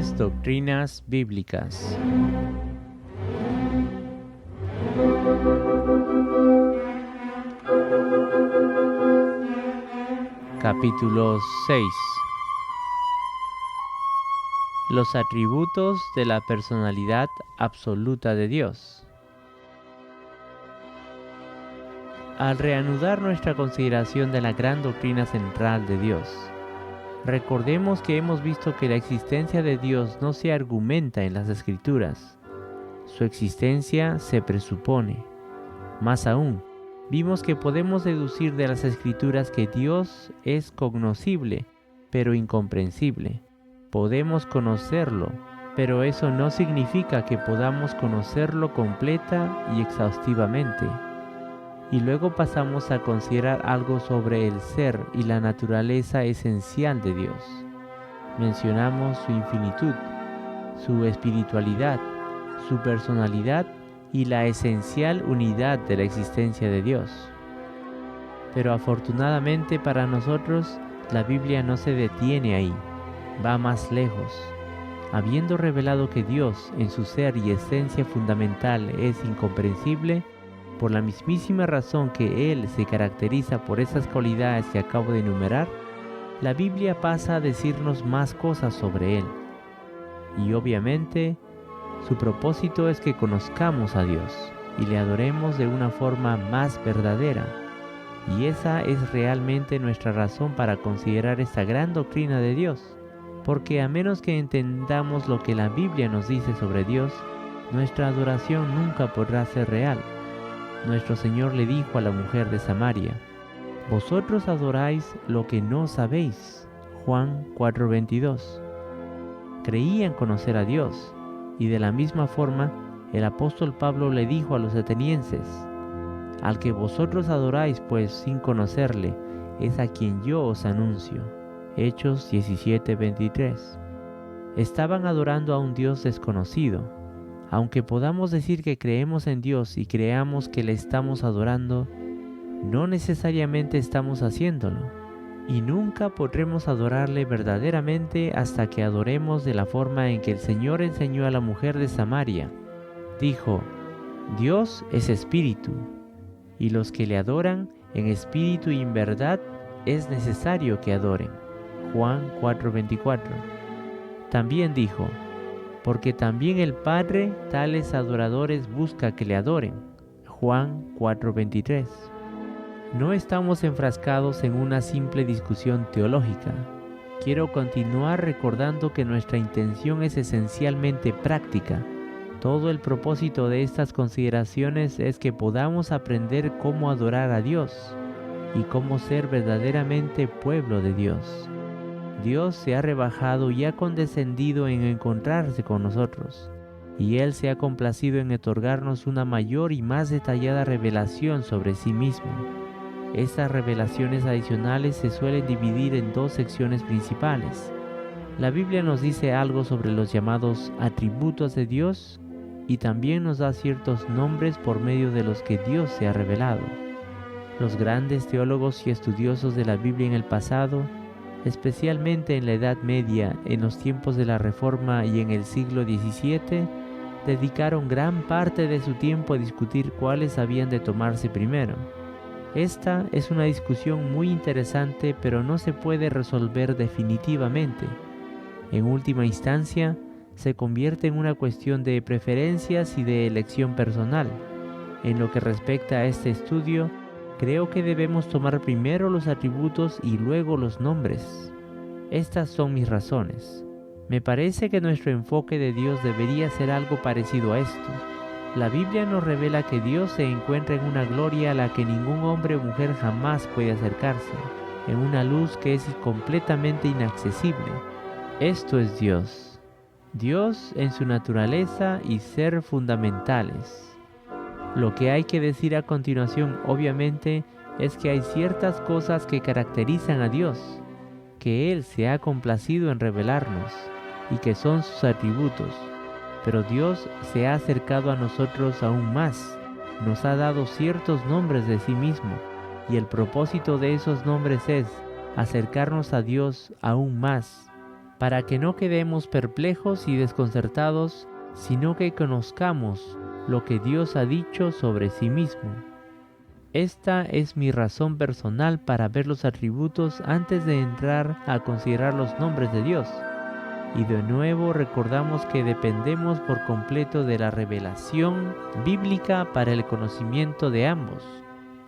Grandes Doctrinas Bíblicas. Capítulo 6. Los atributos de la personalidad absoluta de Dios. Al reanudar nuestra consideración de la gran doctrina central de Dios, recordemos que hemos visto que la existencia de Dios no se argumenta en las Escrituras. Su existencia se presupone. Más aún, vimos que podemos deducir de las Escrituras que Dios es cognoscible, pero incomprensible. Podemos conocerlo, pero eso no significa que podamos conocerlo completa y exhaustivamente. Y luego pasamos a considerar algo sobre el ser y la naturaleza esencial de Dios. Mencionamos su infinitud, su espiritualidad, su personalidad y la esencial unidad de la existencia de Dios. Pero afortunadamente para nosotros, la Biblia no se detiene ahí, va más lejos. Habiendo revelado que Dios en su ser y esencia fundamental es incomprensible, por la mismísima razón que Él se caracteriza por esas cualidades que acabo de enumerar, la Biblia pasa a decirnos más cosas sobre Él. Y obviamente, su propósito es que conozcamos a Dios y le adoremos de una forma más verdadera. Y esa es realmente nuestra razón para considerar esta gran doctrina de Dios, porque a menos que entendamos lo que la Biblia nos dice sobre Dios, nuestra adoración nunca podrá ser real. Nuestro Señor le dijo a la mujer de Samaria: «Vosotros adoráis lo que no sabéis». Juan 4:22. Creían conocer a Dios, y de la misma forma el apóstol Pablo le dijo a los atenienses: «Al que vosotros adoráis pues sin conocerle, es a quien yo os anuncio». Hechos 17:23. Estaban adorando a un Dios desconocido. Aunque podamos decir que creemos en Dios y creamos que le estamos adorando, no necesariamente estamos haciéndolo. Y nunca podremos adorarle verdaderamente hasta que adoremos de la forma en que el Señor enseñó a la mujer de Samaria. Dijo: «Dios es espíritu, y los que le adoran en espíritu y en verdad es necesario que adoren». Juan 4:24. También dijo: «Porque también el Padre tales adoradores busca que le adoren». Juan 4:23. No estamos enfrascados en una simple discusión teológica. Quiero continuar recordando que nuestra intención es esencialmente práctica. Todo el propósito de estas consideraciones es que podamos aprender cómo adorar a Dios y cómo ser verdaderamente pueblo de Dios. Dios se ha rebajado y ha condescendido en encontrarse con nosotros, y Él se ha complacido en otorgarnos una mayor y más detallada revelación sobre sí mismo. Estas revelaciones adicionales se suelen dividir en dos secciones principales. La Biblia nos dice algo sobre los llamados atributos de Dios y también nos da ciertos nombres por medio de los que Dios se ha revelado. Los grandes teólogos y estudiosos de la Biblia en el pasado, especialmente en la Edad Media, en los tiempos de la Reforma y en el siglo XVII, dedicaron gran parte de su tiempo a discutir cuáles habían de tomarse primero. Esta es una discusión muy interesante, pero no se puede resolver definitivamente. En última instancia, se convierte en una cuestión de preferencias y de elección personal. En lo que respecta a este estudio, creo que debemos tomar primero los atributos y luego los nombres. Estas son mis razones. Me parece que nuestro enfoque de Dios debería ser algo parecido a esto. La Biblia nos revela que Dios se encuentra en una gloria a la que ningún hombre o mujer jamás puede acercarse, en una luz que es completamente inaccesible. Esto es Dios. Dios en su naturaleza y ser fundamentales. Lo que hay que decir a continuación, obviamente, es que hay ciertas cosas que caracterizan a Dios, que Él se ha complacido en revelarnos y que son sus atributos. Pero Dios se ha acercado a nosotros aún más, nos ha dado ciertos nombres de sí mismo, y el propósito de esos nombres es acercarnos a Dios aún más, para que no quedemos perplejos y desconcertados, sino que conozcamos lo que Dios ha dicho sobre sí mismo. Esta es mi razón personal para ver los atributos antes de entrar a considerar los nombres de Dios. Y de nuevo recordamos que dependemos por completo de la revelación bíblica para el conocimiento de ambos.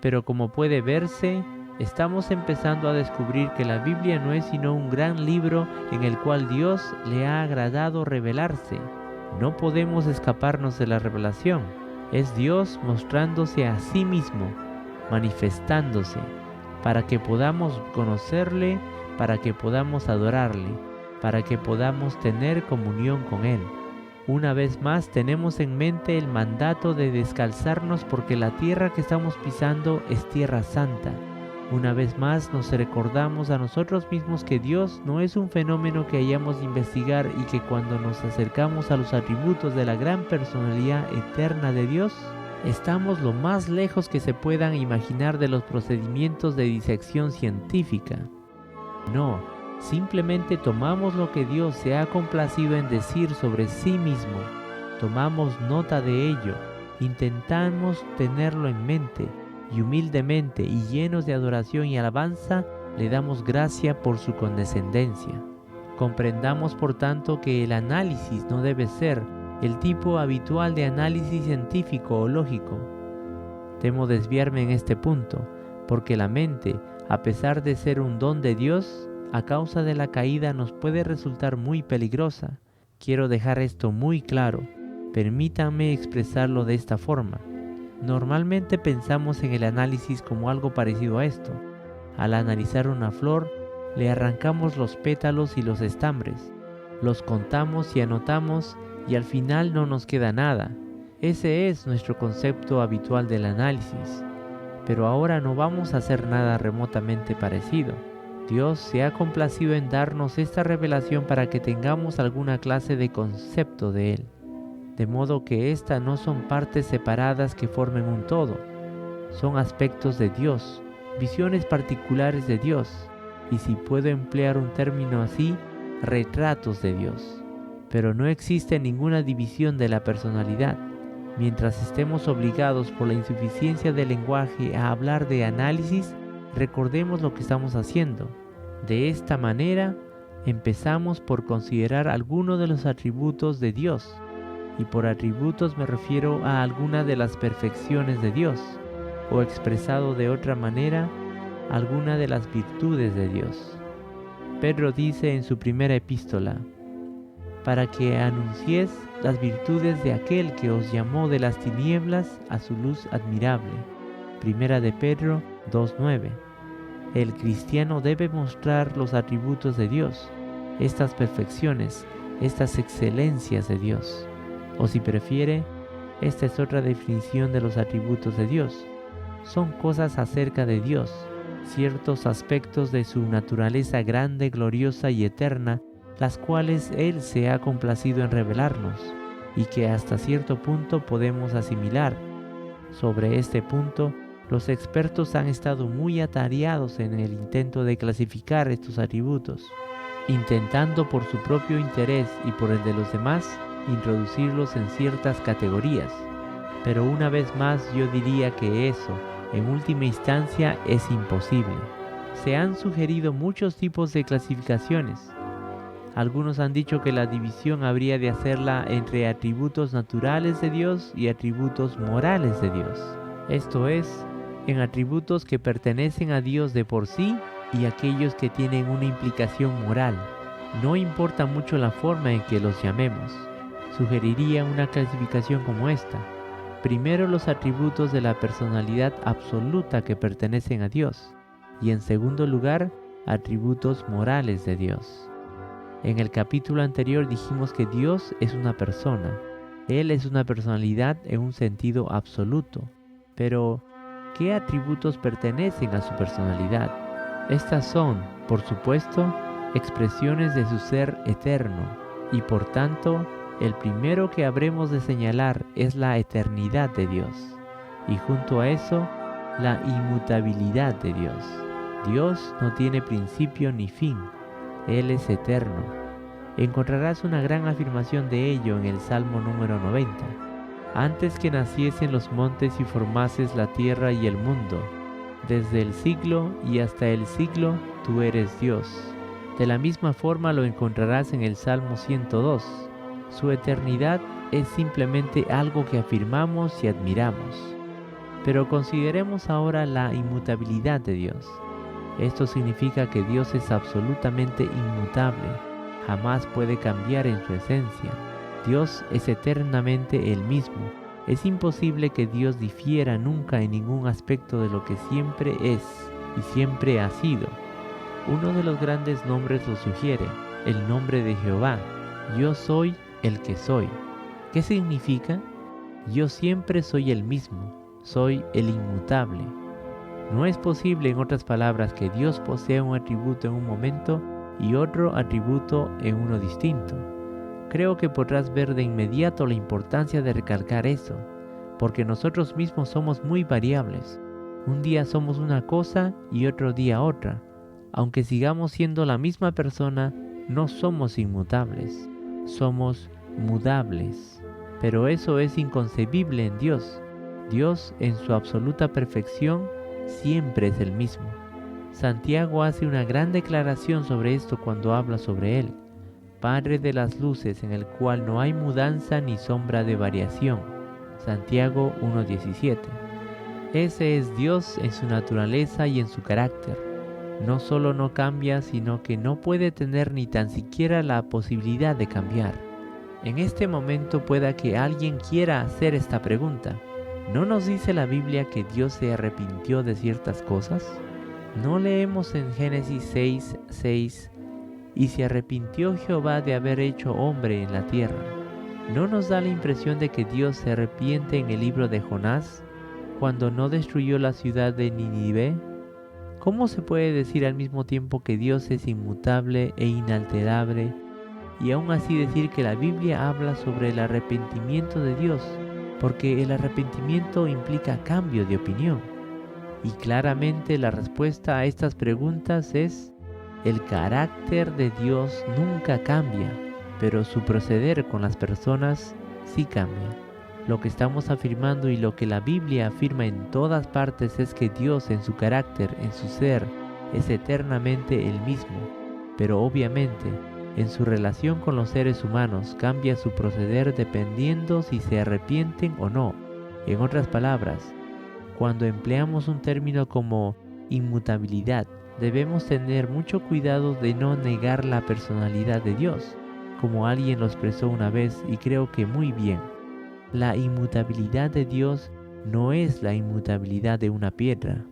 Pero como puede verse, estamos empezando a descubrir que la Biblia no es sino un gran libro en el cual Dios le ha agradado revelarse. No podemos escaparnos de la revelación. Es Dios mostrándose a sí mismo, manifestándose, para que podamos conocerle, para que podamos adorarle, para que podamos tener comunión con Él. Una vez más tenemos en mente el mandato de descalzarnos porque la tierra que estamos pisando es tierra santa. Una vez más nos recordamos a nosotros mismos que Dios no es un fenómeno que hayamos de investigar y que cuando nos acercamos a los atributos de la gran personalidad eterna de Dios, estamos lo más lejos que se puedan imaginar de los procedimientos de disección científica. No, simplemente tomamos lo que Dios se ha complacido en decir sobre sí mismo, tomamos nota de ello, intentamos tenerlo en mente y humildemente y llenos de adoración y alabanza le damos gracia por su condescendencia. Comprendamos por tanto que el análisis no debe ser el tipo habitual de análisis científico o lógico. Temo desviarme en este punto, porque la mente, a pesar de ser un don de Dios, a causa de la caída nos puede resultar muy peligrosa. Quiero dejar esto muy claro. Permítanme expresarlo de esta forma. Normalmente pensamos en el análisis como algo parecido a esto. Al analizar una flor, le arrancamos los pétalos y los estambres, los contamos y anotamos y al final no nos queda nada. Ese es nuestro concepto habitual del análisis. Pero ahora no vamos a hacer nada remotamente parecido. Dios se ha complacido en darnos esta revelación para que tengamos alguna clase de concepto de Él. De modo que estas no son partes separadas que formen un todo. Son aspectos de Dios, visiones particulares de Dios, y si puedo emplear un término así, retratos de Dios. Pero no existe ninguna división de la personalidad. Mientras estemos obligados por la insuficiencia del lenguaje a hablar de análisis, recordemos lo que estamos haciendo. De esta manera, empezamos por considerar algunos de los atributos de Dios. Y por atributos me refiero a alguna de las perfecciones de Dios, o expresado de otra manera, alguna de las virtudes de Dios. Pedro dice en su primera epístola, para que anunciéis las virtudes de aquel que os llamó de las tinieblas a su luz admirable. Primera de Pedro 2:9. El cristiano debe mostrar los atributos de Dios, estas perfecciones, estas excelencias de Dios. O si prefiere, esta es otra definición de los atributos de Dios. Son cosas acerca de Dios, ciertos aspectos de su naturaleza grande, gloriosa y eterna, las cuales Él se ha complacido en revelarnos, y que hasta cierto punto podemos asimilar. Sobre este punto, los expertos han estado muy atareados en el intento de clasificar estos atributos, intentando por su propio interés y por el de los demás, introducirlos en ciertas categorías. Pero una vez más yo diría que eso, en última instancia, es imposible. Se han sugerido muchos tipos de clasificaciones. Algunos han dicho que la división habría de hacerla entre atributos naturales de Dios y atributos morales de Dios. Esto es, en atributos que pertenecen a Dios de por sí y aquellos que tienen una implicación moral. No importa mucho la forma en que los llamemos. Sugeriría una clasificación como esta. Primero, los atributos de la personalidad absoluta que pertenecen a Dios. Y en segundo lugar, atributos morales de Dios. En el capítulo anterior dijimos que Dios es una persona. Él es una personalidad en un sentido absoluto. Pero, ¿qué atributos pertenecen a su personalidad? Estas son, por supuesto, expresiones de su ser eterno. Y por tanto, el primero que habremos de señalar es la eternidad de Dios, y junto a eso, la inmutabilidad de Dios. Dios no tiene principio ni fin, Él es eterno. Encontrarás una gran afirmación de ello en el Salmo número 90. Antes que naciesen los montes y formases la tierra y el mundo, desde el siglo y hasta el siglo, tú eres Dios. De la misma forma lo encontrarás en el Salmo 102. Su eternidad es simplemente algo que afirmamos y admiramos. Pero consideremos ahora la inmutabilidad de Dios. Esto significa que Dios es absolutamente inmutable, jamás puede cambiar en su esencia. Dios es eternamente el mismo. Es imposible que Dios difiera nunca en ningún aspecto de lo que siempre es y siempre ha sido. Uno de los grandes nombres lo sugiere, el nombre de Jehová. Yo soy el que soy. ¿Qué significa? Yo siempre soy el mismo, soy el inmutable. No es posible, en otras palabras, que Dios posea un atributo en un momento y otro atributo en uno distinto. Creo que podrás ver de inmediato la importancia de recalcar eso, porque nosotros mismos somos muy variables. Un día somos una cosa y otro día otra. Aunque sigamos siendo la misma persona, no somos inmutables, somos mudables. Pero eso es inconcebible en Dios. Dios, en su absoluta perfección, siempre es el mismo. Santiago hace una gran declaración sobre esto cuando habla sobre Él, Padre de las luces, en el cual no hay mudanza ni sombra de variación. Santiago 1:17. Ese es Dios en su naturaleza y en su carácter. No solo no cambia, sino que no puede tener ni tan siquiera la posibilidad de cambiar. En este momento pueda que alguien quiera hacer esta pregunta. ¿No nos dice la Biblia que Dios se arrepintió de ciertas cosas? ¿No leemos en Génesis 6:6, y se arrepintió Jehová de haber hecho hombre en la tierra? ¿No nos da la impresión de que Dios se arrepiente en el libro de Jonás, cuando no destruyó la ciudad de Nínive? ¿Cómo se puede decir al mismo tiempo que Dios es inmutable e inalterable, y aún así decir que la Biblia habla sobre el arrepentimiento de Dios? Porque el arrepentimiento implica cambio de opinión. Y claramente la respuesta a estas preguntas es: el carácter de Dios nunca cambia, pero su proceder con las personas sí cambia. Lo que estamos afirmando y lo que la Biblia afirma en todas partes es que Dios, en su carácter, en su ser, es eternamente el mismo, pero obviamente en su relación con los seres humanos cambia su proceder dependiendo si se arrepienten o no. En otras palabras, cuando empleamos un término como inmutabilidad, debemos tener mucho cuidado de no negar la personalidad de Dios, como alguien lo expresó una vez y creo que muy bien. La inmutabilidad de Dios no es la inmutabilidad de una piedra.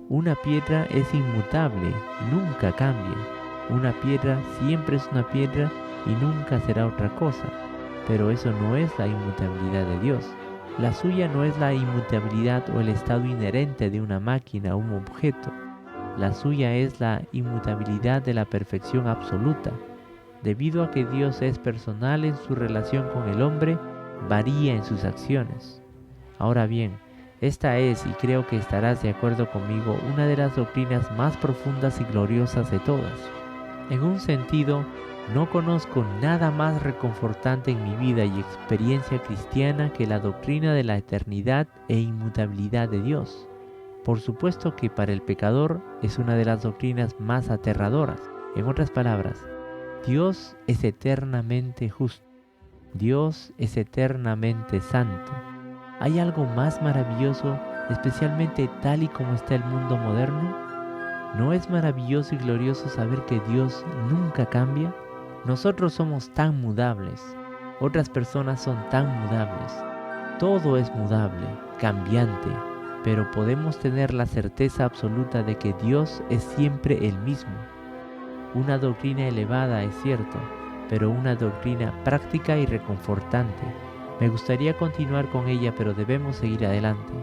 Una piedra es inmutable, nunca cambia. Una piedra siempre es una piedra y nunca será otra cosa, pero eso no es la inmutabilidad de Dios. La suya no es la inmutabilidad o el estado inherente de una máquina o un objeto. La suya es la inmutabilidad de la perfección absoluta. Debido a que Dios es personal en su relación con el hombre, varía en sus acciones. Ahora bien, esta es, y creo que estarás de acuerdo conmigo, una de las doctrinas más profundas y gloriosas de todas. En un sentido, no conozco nada más reconfortante en mi vida y experiencia cristiana que la doctrina de la eternidad e inmutabilidad de Dios. Por supuesto que para el pecador es una de las doctrinas más aterradoras. En otras palabras, Dios es eternamente justo. Dios es eternamente santo. ¿Hay algo más maravilloso, especialmente tal y como está el mundo moderno? ¿No es maravilloso y glorioso saber que Dios nunca cambia? Nosotros somos tan mudables, otras personas son tan mudables. Todo es mudable, cambiante, pero podemos tener la certeza absoluta de que Dios es siempre el mismo. Una doctrina elevada, es cierto, pero una doctrina práctica y reconfortante. Me gustaría continuar con ella, pero debemos seguir adelante.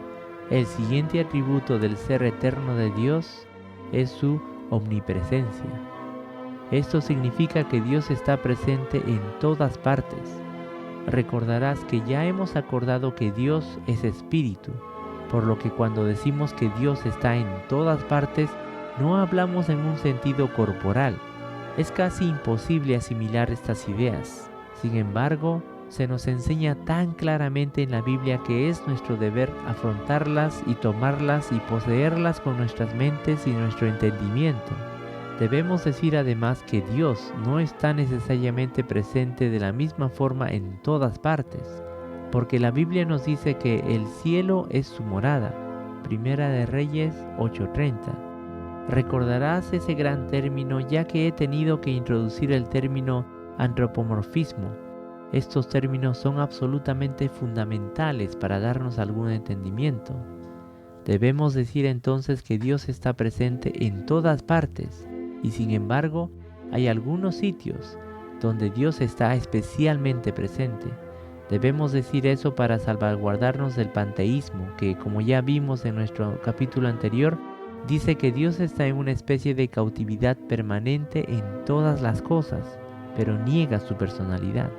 El siguiente atributo del ser eterno de Dios es su omnipresencia. Esto significa que Dios está presente en todas partes. Recordarás que ya hemos acordado que Dios es espíritu, por lo que cuando decimos que Dios está en todas partes, no hablamos en un sentido corporal. Es casi imposible asimilar estas ideas. Sin embargo, se nos enseña tan claramente en la Biblia que es nuestro deber afrontarlas y tomarlas y poseerlas con nuestras mentes y nuestro entendimiento. Debemos decir además que Dios no está necesariamente presente de la misma forma en todas partes, porque la Biblia nos dice que el cielo es su morada. Primera de Reyes 8:30. Recordarás ese gran término ya que he tenido que introducir el término antropomorfismo. Estos términos son absolutamente fundamentales para darnos algún entendimiento. Debemos decir entonces que Dios está presente en todas partes y sin embargo hay algunos sitios donde Dios está especialmente presente. Debemos decir eso para salvaguardarnos del panteísmo que, como ya vimos en nuestro capítulo anterior, dice que Dios está en una especie de cautividad permanente en todas las cosas, pero niega su personalidad.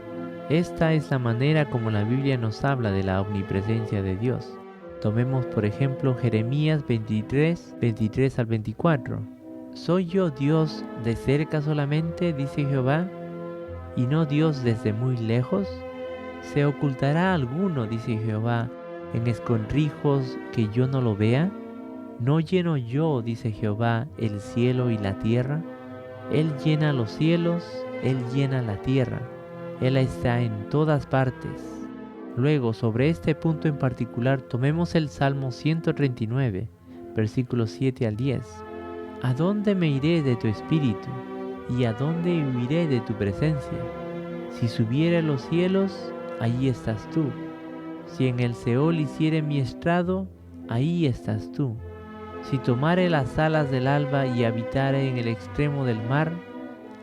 Esta es la manera como la Biblia nos habla de la omnipresencia de Dios. Tomemos por ejemplo Jeremías 23 al 24. ¿Soy yo Dios de cerca solamente, dice Jehová, y no Dios desde muy lejos? ¿Se ocultará alguno, dice Jehová, en escondrijos que yo no lo vea? ¿No lleno yo, dice Jehová, el cielo y la tierra? Él llena los cielos, Él llena la tierra. Él está en todas partes. Luego, sobre este punto en particular, tomemos el Salmo 139, versículos 7 al 10. ¿A dónde me iré de tu espíritu? ¿Y a dónde huiré de tu presencia? Si subiere a los cielos, allí estás tú. Si en el Seol hiciere mi estrado, ahí estás tú. Si tomare las alas del alba y habitare en el extremo del mar,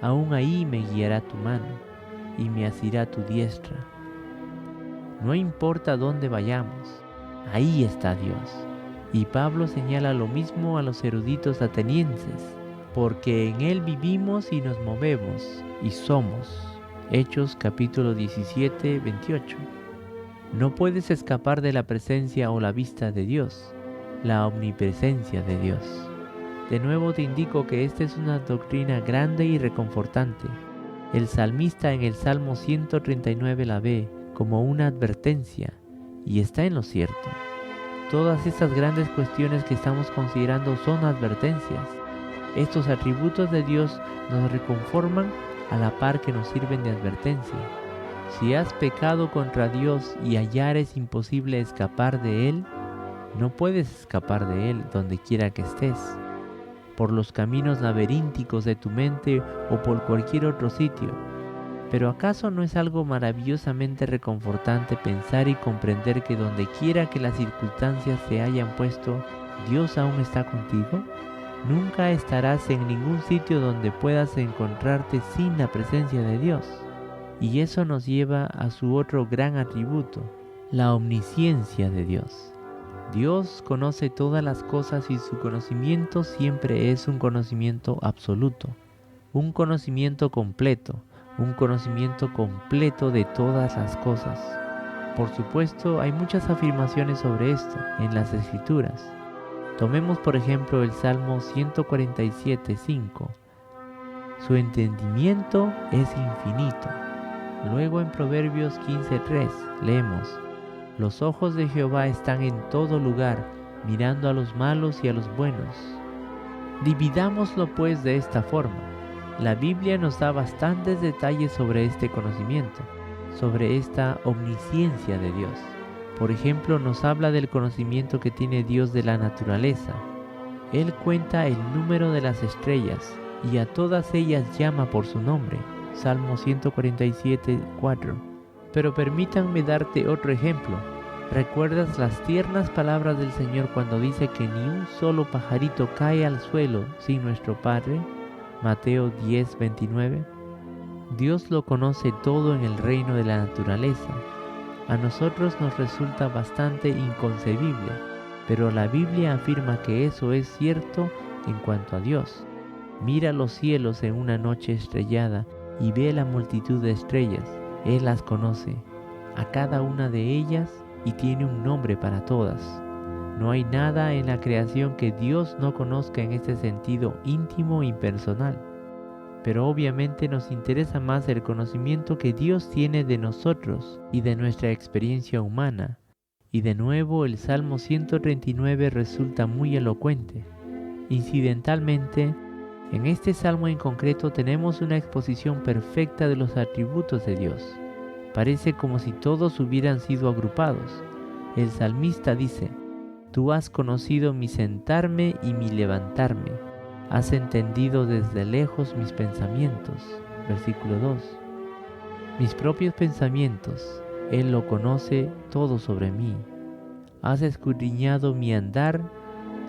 aún ahí me guiará tu mano y me asirá tu diestra. No importa dónde vayamos, ahí está Dios. Y Pablo señala lo mismo a los eruditos atenienses, porque en Él vivimos y nos movemos y somos. Hechos capítulo 17, 28. No puedes escapar de la presencia o la vista de Dios, la omnipresencia de Dios. De nuevo te indico que esta es una doctrina grande y reconfortante. El salmista en el Salmo 139 la ve como una advertencia y está en lo cierto. Todas estas grandes cuestiones que estamos considerando son advertencias. Estos atributos de Dios nos reconforman a la par que nos sirven de advertencia. Si has pecado contra Dios y hallares imposible escapar de Él, no puedes escapar de Él donde quiera que estés, por los caminos laberínticos de tu mente o por cualquier otro sitio. Pero ¿acaso no es algo maravillosamente reconfortante pensar y comprender que donde quiera que las circunstancias se hayan puesto, Dios aún está contigo? Nunca estarás en ningún sitio donde puedas encontrarte sin la presencia de Dios. Y eso nos lleva a su otro gran atributo, la omnisciencia de Dios. Dios conoce todas las cosas y su conocimiento siempre es un conocimiento absoluto, un conocimiento completo de todas las cosas. Por supuesto, hay muchas afirmaciones sobre esto en las Escrituras. Tomemos por ejemplo el Salmo 147, 5. Su entendimiento es infinito. Luego en Proverbios 15:3 leemos: los ojos de Jehová están en todo lugar, mirando a los malos y a los buenos. Dividámoslo pues de esta forma. La Biblia nos da bastantes detalles sobre este conocimiento, sobre esta omnisciencia de Dios. Por ejemplo, nos habla del conocimiento que tiene Dios de la naturaleza. Él cuenta el número de las estrellas y a todas ellas llama por su nombre. Salmo 147, 4. Pero permítanme darte otro ejemplo. ¿Recuerdas las tiernas palabras del Señor cuando dice que ni un solo pajarito cae al suelo sin nuestro Padre? Mateo 10, 29. Dios lo conoce todo en el reino de la naturaleza. A nosotros nos resulta bastante inconcebible, pero la Biblia afirma que eso es cierto en cuanto a Dios. Mira los cielos en una noche estrellada y ve la multitud de estrellas. Él las conoce, a cada una de ellas, y tiene un nombre para todas. No hay nada en la creación que Dios no conozca en este sentido íntimo e impersonal. pero obviamente nos interesa más el conocimiento que Dios tiene de nosotros y de nuestra experiencia humana. Y de nuevo el Salmo 139 resulta muy elocuente. Incidentalmente, en este salmo en concreto tenemos una exposición perfecta de los atributos de Dios. Parece como si todos hubieran sido agrupados. El salmista dice: Tú has conocido mi sentarme y mi levantarme. Has entendido desde lejos mis pensamientos. Versículo 2. Mis propios pensamientos, Él lo conoce todo sobre mí. Has escudriñado mi andar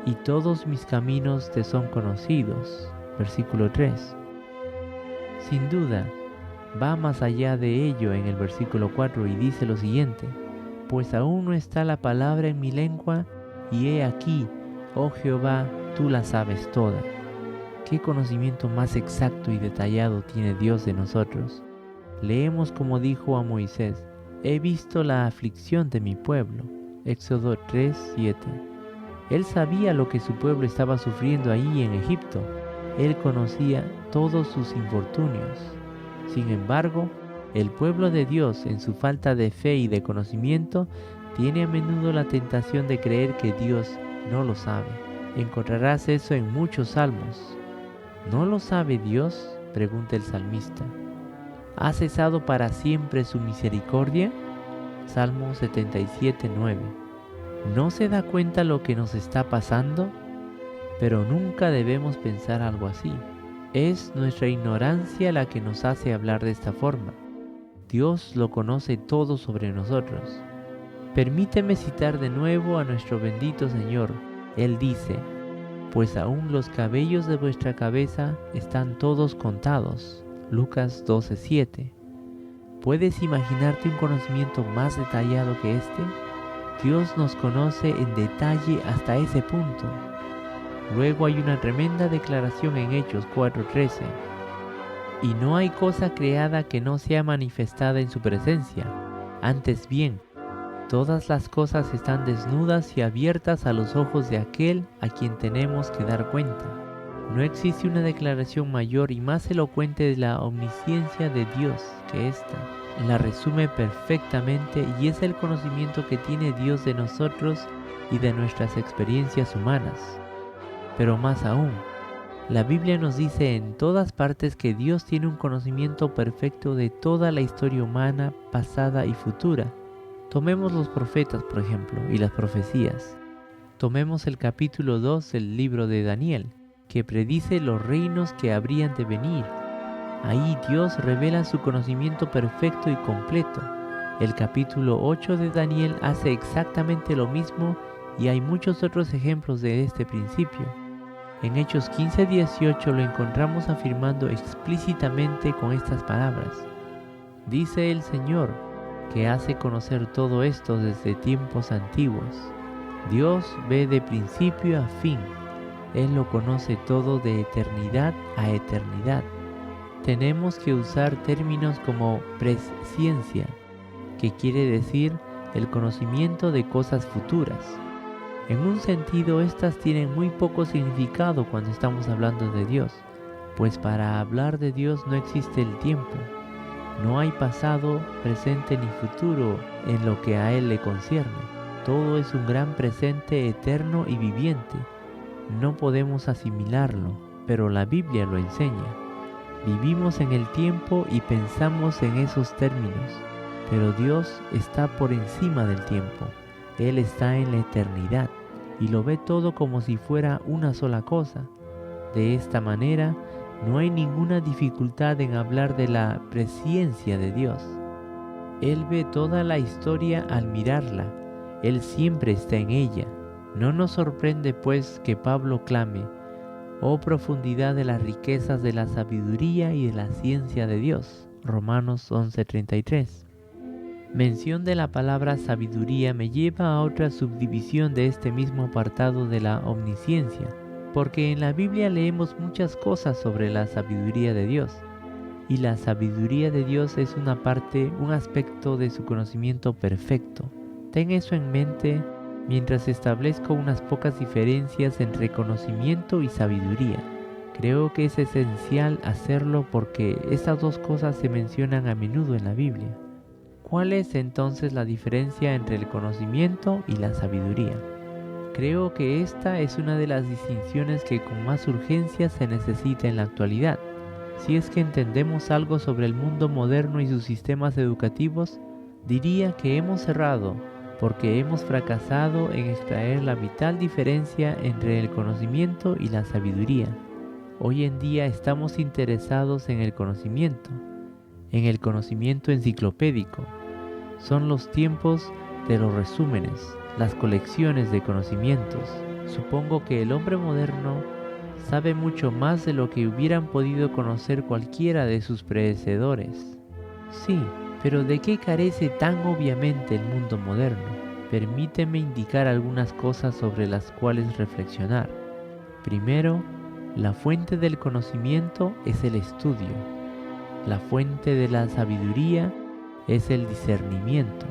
y todos mis caminos te son conocidos. Versículo 3. Sin duda, va más allá de ello en el versículo 4 y dice lo siguiente: Pues aún no está la palabra en mi lengua, y he aquí, oh Jehová, tú la sabes toda. ¿Qué conocimiento más exacto y detallado tiene Dios de nosotros? Leemos como dijo a Moisés: He visto la aflicción de mi pueblo. Éxodo 3:7. Él sabía lo que su pueblo estaba sufriendo ahí en Egipto. Él conocía todos sus infortunios. Sin embargo, el pueblo de Dios, en su falta de fe y de conocimiento, tiene a menudo la tentación de creer que Dios no lo sabe. Encontrarás eso en muchos salmos. ¿No lo sabe Dios?, pregunta el salmista. ¿Ha cesado para siempre su misericordia? Salmo 77:9. ¿No se da cuenta lo que nos está pasando? Pero nunca debemos pensar algo así. Es nuestra ignorancia la que nos hace hablar de esta forma. Dios lo conoce todo sobre nosotros. Permíteme citar de nuevo a nuestro bendito Señor. Él dice: Pues aún los cabellos de vuestra cabeza están todos contados. Lucas 12:7. ¿Puedes imaginarte un conocimiento más detallado que este? Dios nos conoce en detalle hasta ese punto. Luego hay una tremenda declaración en Hechos 4:13. Y no hay cosa creada que no sea manifestada en su presencia. Antes bien, todas las cosas están desnudas y abiertas a los ojos de aquel a quien tenemos que dar cuenta. No existe una declaración mayor y más elocuente de la omnisciencia de Dios que esta. La resume perfectamente y es el conocimiento que tiene Dios de nosotros y de nuestras experiencias humanas. Pero más aún, la Biblia nos dice en todas partes que Dios tiene un conocimiento perfecto de toda la historia humana, pasada y futura. Tomemos los profetas, por ejemplo, y las profecías. Tomemos el capítulo 2 del libro de Daniel, que predice los reinos que habrían de venir. Ahí Dios revela su conocimiento perfecto y completo. El capítulo 8 de Daniel hace exactamente lo mismo y hay muchos otros ejemplos de este principio. En Hechos 15:18 lo encontramos afirmando explícitamente con estas palabras: Dice el Señor, que hace conocer todo esto desde tiempos antiguos. Dios ve de principio a fin. Él lo conoce todo de eternidad a eternidad. Tenemos que usar términos como presciencia, que quiere decir el conocimiento de cosas futuras. En un sentido, estas tienen muy poco significado cuando estamos hablando de Dios, pues para hablar de Dios no existe el tiempo. No hay pasado, presente ni futuro en lo que a Él le concierne. Todo es un gran presente eterno y viviente. No podemos asimilarlo, pero la Biblia lo enseña. Vivimos en el tiempo y pensamos en esos términos, pero Dios está por encima del tiempo. Él está en la eternidad y lo ve todo como si fuera una sola cosa. De esta manera, no hay ninguna dificultad en hablar de la presciencia de Dios. Él ve toda la historia al mirarla. Él siempre está en ella. No nos sorprende pues que Pablo clame: «Oh profundidad de las riquezas de la sabiduría y de la ciencia de Dios». Romanos 11:33. Mención de la palabra sabiduría me lleva a otra subdivisión de este mismo apartado de la omnisciencia, porque en la Biblia leemos muchas cosas sobre la sabiduría de Dios, y la sabiduría de Dios es una parte, un aspecto de su conocimiento perfecto. Ten eso en mente mientras establezco unas pocas diferencias entre conocimiento y sabiduría. Creo que es esencial hacerlo porque estas dos cosas se mencionan a menudo en la Biblia. ¿Cuál es entonces la diferencia entre el conocimiento y la sabiduría? Creo que esta es una de las distinciones que con más urgencia se necesita en la actualidad. Si es que entendemos algo sobre el mundo moderno y sus sistemas educativos, diría que hemos errado porque hemos fracasado en extraer la vital diferencia entre el conocimiento y la sabiduría. Hoy en día estamos interesados en el conocimiento enciclopédico. Son los tiempos de los resúmenes, las colecciones de conocimientos. Supongo que el hombre moderno sabe mucho más de lo que hubieran podido conocer cualquiera de sus predecesores. Sí, pero ¿de qué carece tan obviamente el mundo moderno? Permíteme indicar algunas cosas sobre las cuales reflexionar. Primero, la fuente del conocimiento es el estudio. La fuente de la sabiduría es el discernimiento.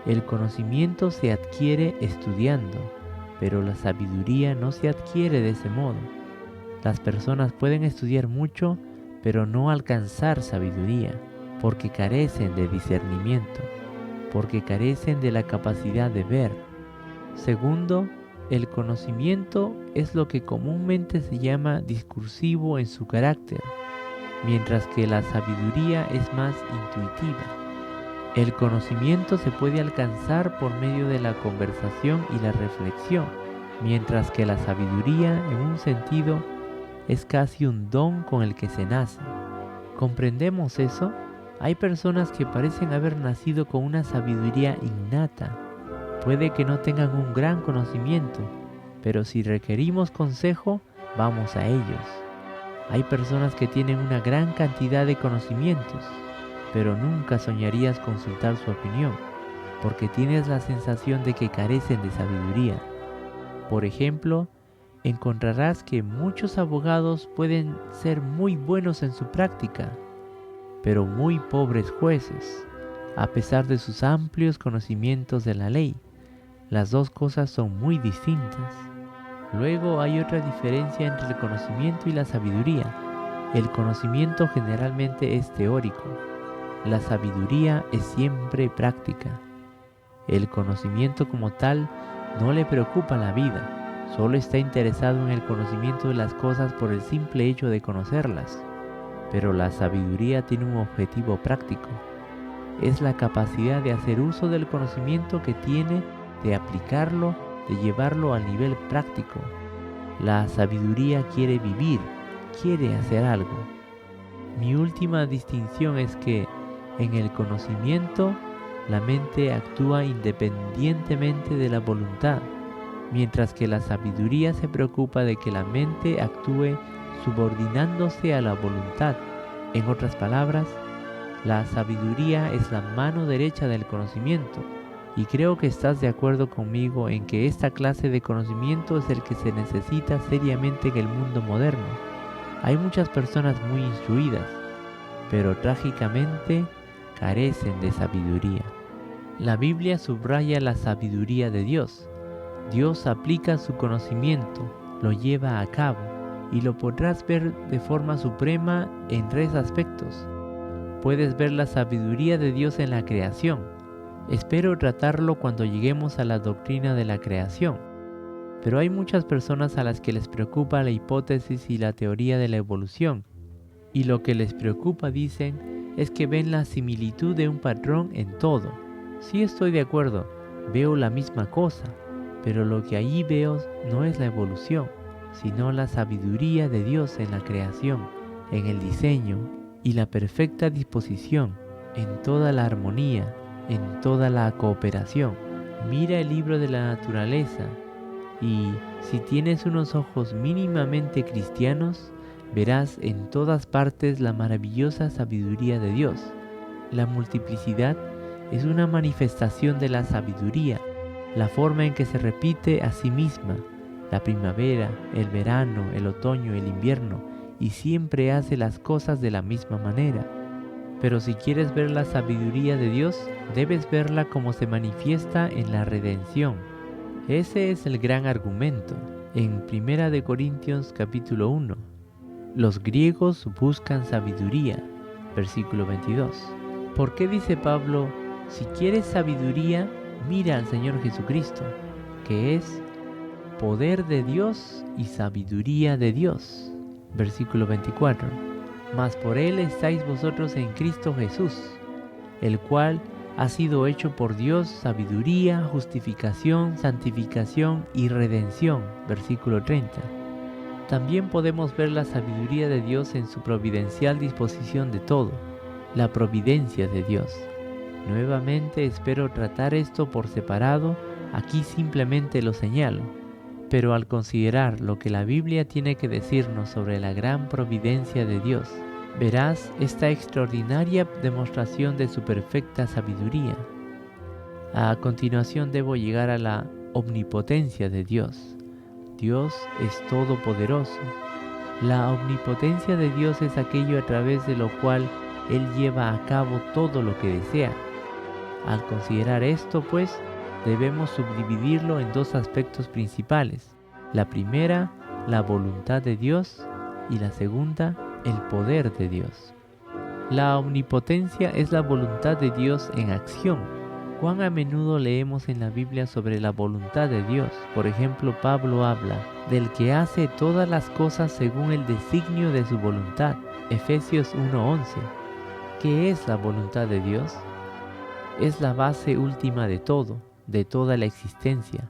El conocimiento se adquiere estudiando, pero la sabiduría no se adquiere de ese modo. Las personas pueden estudiar mucho, pero no alcanzar sabiduría, porque carecen de discernimiento, porque carecen de la capacidad de ver. Segundo, el conocimiento es lo que comúnmente se llama discursivo en su carácter, mientras que la sabiduría es más intuitiva. El conocimiento se puede alcanzar por medio de la conversación y la reflexión, mientras que la sabiduría, en un sentido, es casi un don con el que se nace. ¿Comprendemos eso? Hay personas que parecen haber nacido con una sabiduría innata. Puede que no tengan un gran conocimiento, pero si requerimos consejo, vamos a ellos. Hay personas que tienen una gran cantidad de conocimientos, pero nunca soñarías consultar su opinión, porque tienes la sensación de que carecen de sabiduría. Por ejemplo, encontrarás que muchos abogados pueden ser muy buenos en su práctica, pero muy pobres jueces, a pesar de sus amplios conocimientos de la ley. Las dos cosas son muy distintas. Luego hay otra diferencia entre el conocimiento y la sabiduría. El conocimiento generalmente es teórico. La sabiduría es siempre práctica. El conocimiento como tal no le preocupa la vida, solo está interesado en el conocimiento de las cosas por el simple hecho de conocerlas. Pero la sabiduría tiene un objetivo práctico. Es la capacidad de hacer uso del conocimiento que tiene, de aplicarlo, de llevarlo al nivel práctico. La sabiduría quiere vivir, quiere hacer algo. Mi última distinción es que en el conocimiento la mente actúa independientemente de la voluntad, mientras que la sabiduría se preocupa de que la mente actúe subordinándose a la voluntad. En otras palabras, la sabiduría es la mano derecha del conocimiento, y creo que estás de acuerdo conmigo en que esta clase de conocimiento es el que se necesita seriamente en el mundo moderno. Hay muchas personas muy instruidas, pero trágicamente carecen de sabiduría. La Biblia subraya la sabiduría de Dios. Dios aplica su conocimiento, lo lleva a cabo, y lo podrás ver de forma suprema en 3 aspectos. Puedes ver la sabiduría de Dios en la creación. Espero tratarlo cuando lleguemos a la doctrina de la creación. Pero hay muchas personas a las que les preocupa la hipótesis y la teoría de la evolución. Y lo que les preocupa, dicen, es que ven la similitud de un patrón en todo. Sí, estoy de acuerdo, veo la misma cosa, pero lo que allí veo no es la evolución, sino la sabiduría de Dios en la creación, en el diseño y la perfecta disposición, en toda la armonía, en toda la cooperación. Mira el libro de la naturaleza y, si tienes unos ojos mínimamente cristianos, verás en todas partes la maravillosa sabiduría de Dios. La multiplicidad es una manifestación de la sabiduría, la forma en que se repite a sí misma, la primavera, el verano, el otoño, el invierno, y siempre hace las cosas de la misma manera. Pero si quieres ver la sabiduría de Dios, debes verla como se manifiesta en la redención. Ese es el gran argumento. En 1 Corintios capítulo 1, Los griegos buscan sabiduría. Versículo 22. ¿Por qué dice Pablo, si quieres sabiduría, mira al Señor Jesucristo, que es poder de Dios y sabiduría de Dios? Versículo 24. Mas por Él estáis vosotros en Cristo Jesús, el cual ha sido hecho por Dios sabiduría, justificación, santificación y redención. Versículo 30. También podemos ver la sabiduría de Dios en su providencial disposición de todo, la providencia de Dios. Nuevamente espero tratar esto por separado, aquí simplemente lo señalo, pero al considerar lo que la Biblia tiene que decirnos sobre la gran providencia de Dios, verás esta extraordinaria demostración de su perfecta sabiduría. A continuación debo llegar a la omnipotencia de Dios. Dios es todopoderoso. La omnipotencia de Dios es aquello a través de lo cual Él lleva a cabo todo lo que desea. Al considerar esto, pues, debemos subdividirlo en dos aspectos principales. La primera, la voluntad de Dios, y la segunda, el poder de Dios. La omnipotencia es la voluntad de Dios en acción. ¿Cuán a menudo leemos en la Biblia sobre la voluntad de Dios? Por ejemplo, Pablo habla del que hace todas las cosas según el designio de su voluntad. Efesios 1:11. ¿Qué es la voluntad de Dios? Es la base última de todo, de toda la existencia.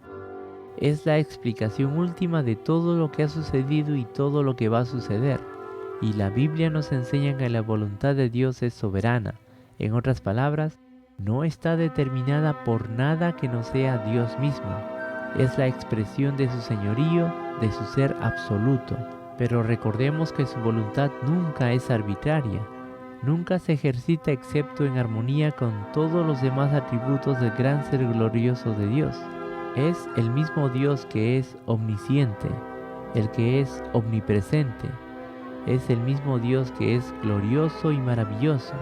Es la explicación última de todo lo que ha sucedido y todo lo que va a suceder. Y la Biblia nos enseña que la voluntad de Dios es soberana. En otras palabras, no está determinada por nada que no sea Dios mismo. Es la expresión de su señorío, de su ser absoluto. Pero recordemos que su voluntad nunca es arbitraria. Nunca se ejercita excepto en armonía con todos los demás atributos del gran ser glorioso de Dios. Es el mismo Dios que es omnisciente, el que es omnipresente. Es el mismo Dios que es glorioso y maravilloso.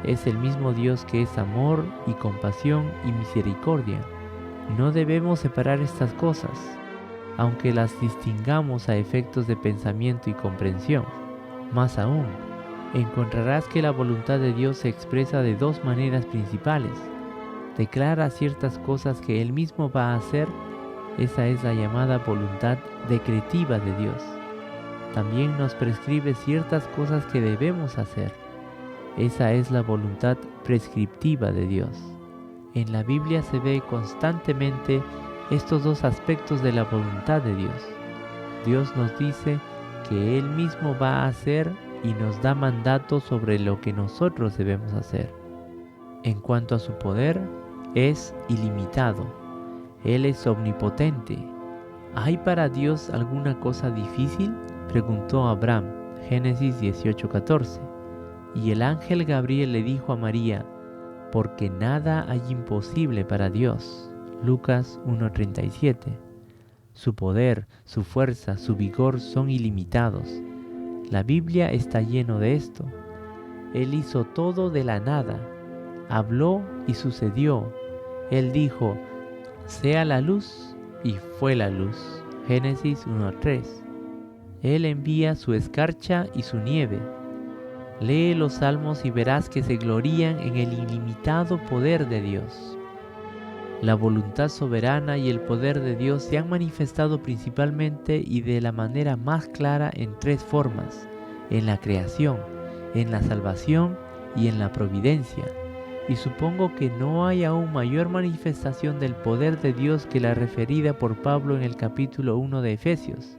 Es el mismo Dios que es amor y compasión y misericordia. No debemos separar estas cosas, aunque las distingamos a efectos de pensamiento y comprensión. Más aún, encontrarás que la voluntad de Dios se expresa de dos maneras principales. Declara ciertas cosas que Él mismo va a hacer. Esa es la llamada voluntad decretiva de Dios. También nos prescribe ciertas cosas que debemos hacer. Esa es la voluntad prescriptiva de Dios. En la Biblia se ve constantemente estos dos aspectos de la voluntad de Dios. Dios nos dice que Él mismo va a hacer y nos da mandatos sobre lo que nosotros debemos hacer. En cuanto a su poder, es ilimitado. Él es omnipotente. ¿Hay para Dios alguna cosa difícil?, preguntó Abraham, Génesis 18:14. Y el ángel Gabriel le dijo a María, porque nada hay imposible para Dios. Lucas 1:37. Su poder, su fuerza, su vigor son ilimitados. La Biblia está lleno de esto. Él hizo todo de la nada. Habló y sucedió. Él dijo, sea la luz, y fue la luz. Génesis 1:3. Él envía su escarcha y su nieve. Lee los salmos y verás que se glorían en el ilimitado poder de Dios. La voluntad soberana y el poder de Dios se han manifestado principalmente y de la manera más clara en tres formas: en la creación, en la salvación y en la providencia. Y supongo que no hay aún mayor manifestación del poder de Dios que la referida por Pablo en el capítulo 1 de Efesios.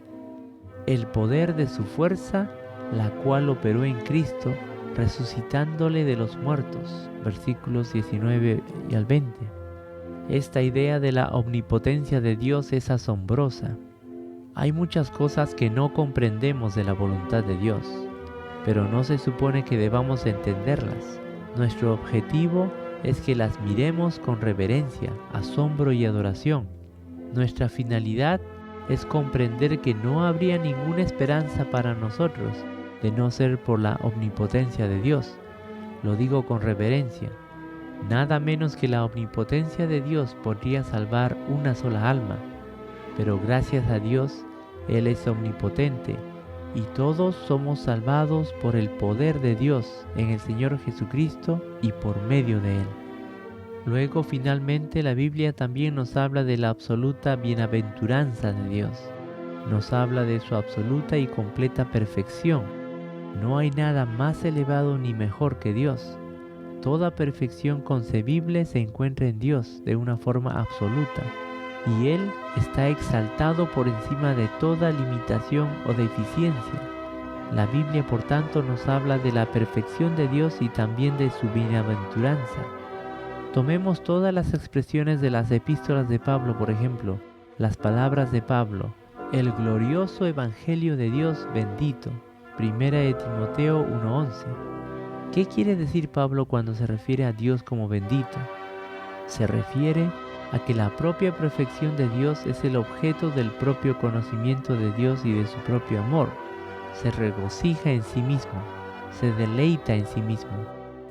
El poder de su fuerza, la cual operó en Cristo, resucitándole de los muertos. Versículos 19 y al 20. Esta idea de la omnipotencia de Dios es asombrosa. Hay muchas cosas que no comprendemos de la voluntad de Dios, pero no se supone que debamos entenderlas. Nuestro objetivo es que las miremos con reverencia, asombro y adoración. Nuestra finalidad es comprender que no habría ninguna esperanza para nosotros de no ser por la omnipotencia de Dios. Lo digo con reverencia. Nada menos que la omnipotencia de Dios podría salvar una sola alma, pero gracias a Dios, Él es omnipotente y todos somos salvados por el poder de Dios en el Señor Jesucristo y por medio de Él. Luego, finalmente, la Biblia también nos habla de la absoluta bienaventuranza de Dios. Nos habla de su absoluta y completa perfección. No hay nada más elevado ni mejor que Dios. Toda perfección concebible se encuentra en Dios de una forma absoluta, y Él está exaltado por encima de toda limitación o deficiencia. La Biblia, por tanto, nos habla de la perfección de Dios y también de su bienaventuranza. Tomemos todas las expresiones de las epístolas de Pablo, por ejemplo, las palabras de Pablo: el glorioso Evangelio de Dios bendito, 1 de Timoteo 1:11. ¿Qué quiere decir Pablo cuando se refiere a Dios como bendito? Se refiere a que la propia perfección de Dios es el objeto del propio conocimiento de Dios y de su propio amor. Se regocija en sí mismo, se deleita en sí mismo,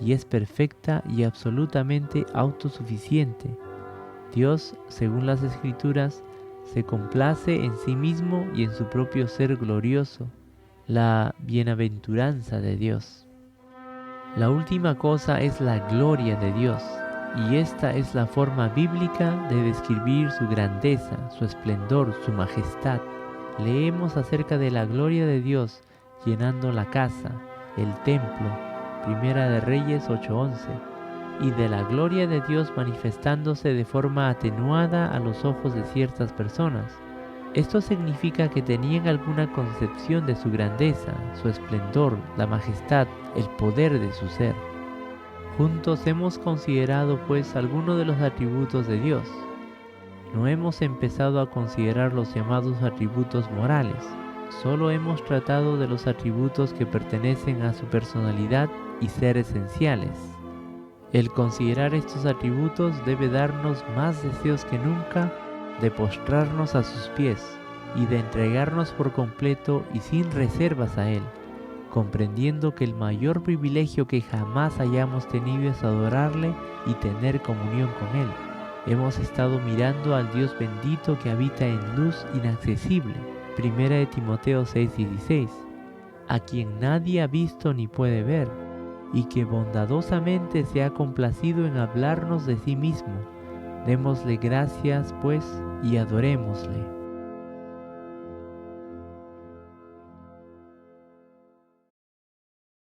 y es perfecta y absolutamente autosuficiente. Dios, según las Escrituras, se complace en sí mismo y en su propio ser glorioso, la bienaventuranza de Dios. La última cosa es la gloria de Dios, y esta es la forma bíblica de describir su grandeza, su esplendor, su majestad. Leemos acerca de la gloria de Dios llenando la casa, el templo, 1 de Reyes 8:11, y de la gloria de Dios manifestándose de forma atenuada a los ojos de ciertas personas. Esto significa que tenían alguna concepción de su grandeza, su esplendor, la majestad, el poder de su ser. Juntos hemos considerado pues algunos de los atributos de Dios. No hemos empezado a considerar los llamados atributos morales, solo hemos tratado de los atributos que pertenecen a su personalidad y ser esenciales. El considerar estos atributos debe darnos más deseos que nunca de postrarnos a sus pies y de entregarnos por completo y sin reservas a Él, comprendiendo que el mayor privilegio que jamás hayamos tenido es adorarle y tener comunión con Él. Hemos estado mirando al Dios bendito que habita en luz inaccesible, 1 de Timoteo 6:16, a quien nadie ha visto ni puede ver, y que bondadosamente se ha complacido en hablarnos de sí mismo. Démosle gracias, pues, y adorémosle.